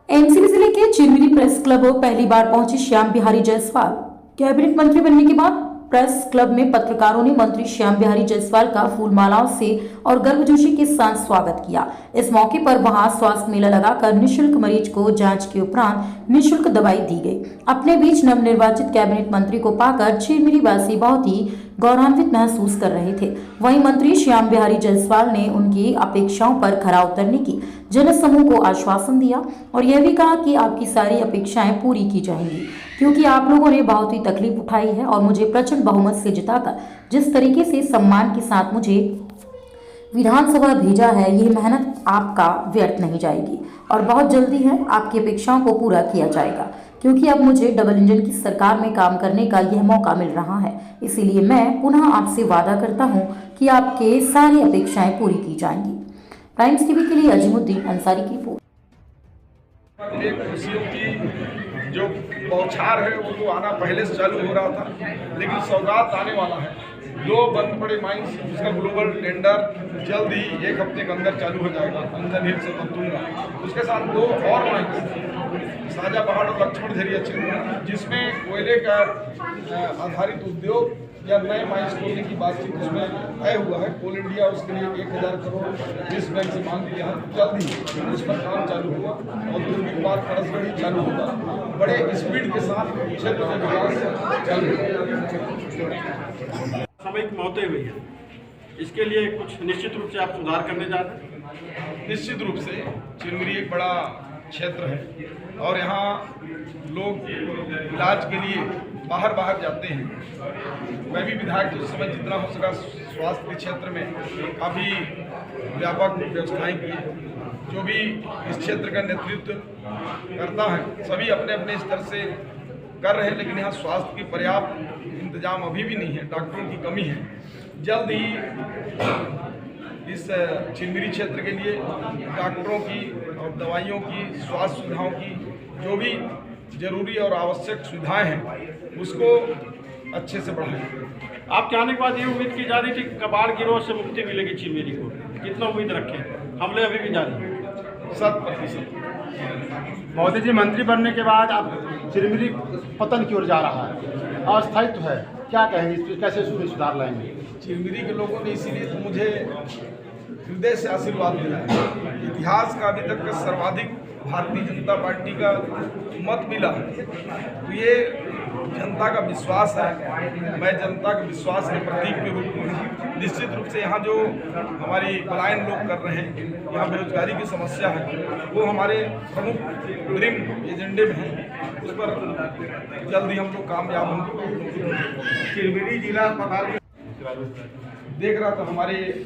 MCB जिले के Chirmiri press club पहली बार पहुंचे श्याम बिहारी जायसवाल। कैबिनेट मंत्री बनने के बाद प्रेस क्लब में पत्रकारों ने मंत्री श्याम बिहारी जायसवाल का फूल मालाओं से और गर्मजोशी के साथ स्वागत किया। इस मौके पर वहां स्वास्थ्य मेला लगाकर निःशुल्क मरीज को जांच के उपरांत निःशुल्क दवाई दी गई। अपने बीच नवनिर्वाचित कैबिनेट मंत्री को पाकर चिरमिरी वासी बहुत ही गौरवान्वित महसूस कर रहे थे। वहीं मंत्री श्याम बिहारी जायसवाल ने उनकी अपेक्षाओं पर खरा उतरने की जनसमूह को आश्वासन दिया और यह भी कहा कि आपकी सारी अपेक्षाएं पूरी की जाएंगी, क्योंकि आप लोगों ने बहुत ही तकलीफ उठाई है और मुझे प्रचंड बहुमत से जिताकर जिस तरीके से सम्मान के साथ मुझे विधानसभा भेजा है, ये मेहनत आपका व्यर्थ नहीं जाएगी और बहुत जल्दी है आपकी अपेक्षाओं को पूरा किया जाएगा, क्योंकि अब मुझे डबल इंजन की सरकार में काम करने का यह मौका मिल रहा है। इसीलिए मैं पुनः आपसे वादा करता हूं कि आपके सारी अपेक्षाएं पूरी की जाएंगी। टाइम्स टीवी के लिए अजीमुद्दीन अंसारी की रिपोर्ट। खुशियों की जो बौछार है वो तो आना पहले से चालू हो रहा था, लेकिन सौगात आने वाला है। 2 बंद पड़े माइंस, उसका ग्लोबल टेंडर जल्द ही 1 हफ्ते के अंदर चालू हो जाएगा अंजन हिल से पतूंगा। उसके साथ 2 और माइंस, साजा पहाड़ और लक्ष्मण झरिया क्षेत्र, जिसमें कोयले का आधारित उद्योग या नए माइंस खोलने की बातचीत उसमें तय हुआ है। कोल इंडिया उसके लिए 1000 करोड़ विश्व बैंक से मांग लिया है। जल्द ही उस पर काम चालू होगा और औद्योगिक पार्क परसगढ़ी चालू होगा। बड़े स्पीड के साथ क्षेत्र में विकास चालू होगा। सामयिक मौतें हुई है, इसके लिए कुछ निश्चित रूप से आप सुधार करने जा रहे हैं? निश्चित रूप से चिरमिरी एक बड़ा क्षेत्र है और यहाँ लोग इलाज के लिए बाहर जाते हैं। मैं भी विधायक तो उस समय जितना हो सका स्वास्थ्य के क्षेत्र में काफ़ी व्यापक व्यवस्थाएं की। जो भी इस क्षेत्र का नेतृत्व करता है सभी अपने अपने स्तर से कर रहे हैं, लेकिन यहाँ स्वास्थ्य की पर्याप्त इंतजाम अभी भी नहीं है, डॉक्टरों की कमी है। जल्द ही इस चिरमिरी क्षेत्र के लिए डॉक्टरों की और दवाइयों की, स्वास्थ्य सुविधाओं की जो भी जरूरी और आवश्यक सुविधाएं हैं उसको अच्छे से बढ़ाएं। आपके आने के बाद ये उम्मीद की जा रही थी कबाड़ गिरोह से मुक्ति मिलेगी चिरमिरी को, कितना उम्मीद रखें? हमले अभी भी जारी हैं। 100%। मोदी जी मंत्री बनने के बाद अब चिरमिरी पतन की ओर जा रहा है, अस्थायित्व है, क्या कहेंगे इस पर, कैसे सुधार लाएंगे? चिरमिरी के लोगों ने इसीलिए तो मुझे हृदय से आशीर्वाद दिया है। इतिहास का अभी तक का सर्वाधिक भारतीय जनता पार्टी का मत मिला है, तो ये जनता का विश्वास है। मैं जनता के विश्वास के प्रतीक के रूप में निश्चित रूप से यहाँ जो हमारी पलायन लोग कर रहे हैं, यहाँ बेरोजगारी की समस्या है, वो हमारे प्रमुख ड्रीम एजेंडे में है। उस पर जल्दी हम लोग कामयाब होंगे। चिरमिरी जिला अस्पताल देख रहा था हमारे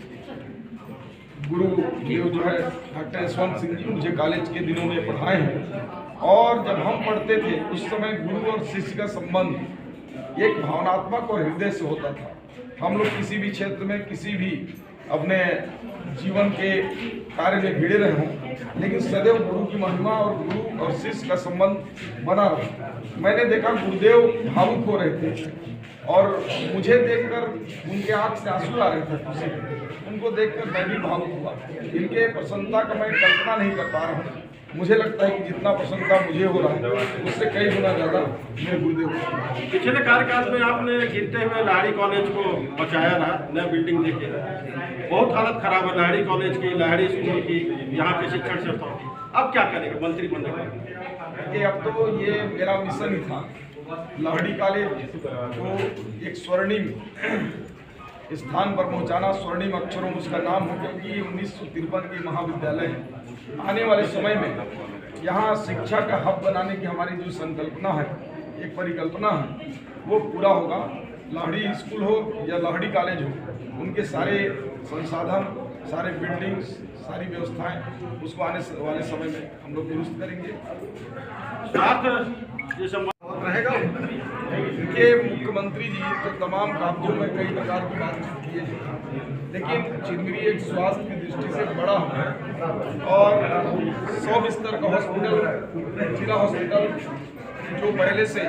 गुरु देव जो है डॉक्टर यशवंत सिंह जी मुझे कॉलेज के दिनों में पढ़ाए हैं, और जब हम पढ़ते थे उस समय गुरु और शिष्य का संबंध एक भावनात्मक और हृदय से होता था। हम लोग किसी भी क्षेत्र में किसी भी अपने जीवन के कार्य में भिड़े रहे हों, लेकिन सदैव गुरु की महिमा और गुरु और शिष्य का संबंध बना रहा। मैंने देखा गुरुदेव भावुक हो रहे थे और मुझे देखकर उनके आंख से आंसू आ रहे थे खुशी। उनको देखकर मैं भी भावुक हुआ। इनके प्रसन्नता का मैं कल्पना नहीं कर पा रहा हूँ। मुझे लगता है कि जितना प्रसन्नता मुझे हो रहा है उससे कई गुना ज़्यादा मेरे गुरुदेव। पिछले कार्यकाल में आपने गिरते हुए लाहिड़ी कॉलेज को बचाया रहा, नया बिल्डिंग देके। बहुत हालत खराब है लाहिड़ी कॉलेज की, लाहिड़ी स्कूल की, यहाँ के शिक्षण संस्थाओं की। अब क्या करेंगे मंत्री बनने के? अब तो ये मेरा मिशन ही था, लाहिड़ी कॉलेज को एक स्वर्णिम स्थान पर पहुंचाना, स्वर्णिम अक्षरों में उसका नाम हो, क्योंकि 1953 के महाविद्यालय है। आने वाले समय में यहाँ शिक्षा का हब बनाने की हमारी जो संकल्पना है, एक परिकल्पना है, वो पूरा होगा। लाहिड़ी स्कूल हो या लाहिड़ी कॉलेज हो, उनके सारे संसाधन, सारे बिल्डिंग्स, सारी व्यवस्थाएं उसको आने वाले समय में हम लोग दुरुस्त करेंगे। रहेगा कि मुख्यमंत्री जी तो तमाम कागजों में कई प्रकार की बातचीत किए हैं, लेकिन चिरमिरी एक स्वास्थ्य की दृष्टि से बड़ा है और 100 बिस्तर का हॉस्पिटल, जिला हॉस्पिटल जो पहले से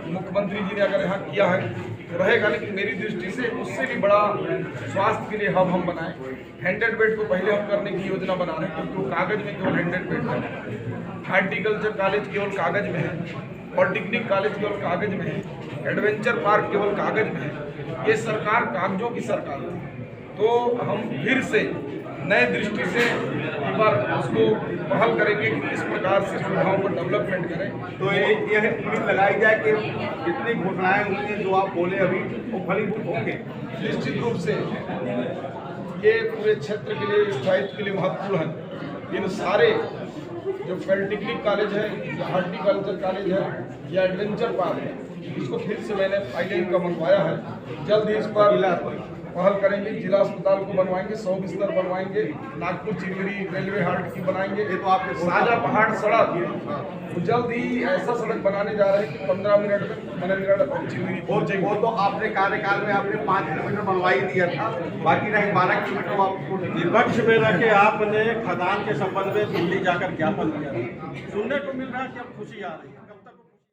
मुख्यमंत्री जी ने अगर यहाँ किया है तो रहेगा, लेकिन मेरी दृष्टि से उससे भी बड़ा स्वास्थ्य के लिए हब हम बनाएं। 100 बेड को पहले हम करने की योजना बना रहे हैं, क्योंकि वो कागज में केवल 100 बेड है। हार्टिकल्चर कॉलेज केवल कागज में है, पॉलिटेक्निक कॉलेज केवल कागज में है, एडवेंचर पार्क केवल कागज में है। ये सरकार कागजों की सरकार है। तो हम फिर से नए दृष्टि से एक बार उसको पहल करेंगे कि किस प्रकार से सुविधाओं को डेवलपमेंट करें। तो ये उम्मीद लगाई जाए कि जितनी घोषणाएं हुई हैं जो आप बोले अभी वो फलित होंगे। निश्चित रूप से ये पूरे क्षेत्र के लिए, स्थायित्व के लिए महत्वपूर्ण है। इन सारे जो पॉलिटेक्निक कॉलेज है या हॉर्टिकल्चर कॉलेज है या एडवेंचर पार्क है, इसको फिर से मैंने फाइलिंग का मंगवाया है। जल्द ही इस पर पहल करेंगे। जिला अस्पताल को बनवाएंगे, 100 बिस्तर बनवाएंगे, नागपुर चिरमिरी रेलवे हाल्ट की बनाएंगे। ये तो आपके साजा पहाड़ सड़क तो जल्द ही ऐसा सड़क बनाने जा रहे हैं कि 15 मिनट में मननगढ़ और चिरमिरी पहुंचेंगे। वो तो आपने कार्यकाल में आपने 5 किलोमीटर बनवा ही दिया था, बाकी रहे 12 किलोमीटर आपको विपक्ष में रह के आपने खदान के संबंध में दिल्ली जाकर ज्ञापन दिया था। सुनने को मिल रहा है कि अब खुशी आ रही है।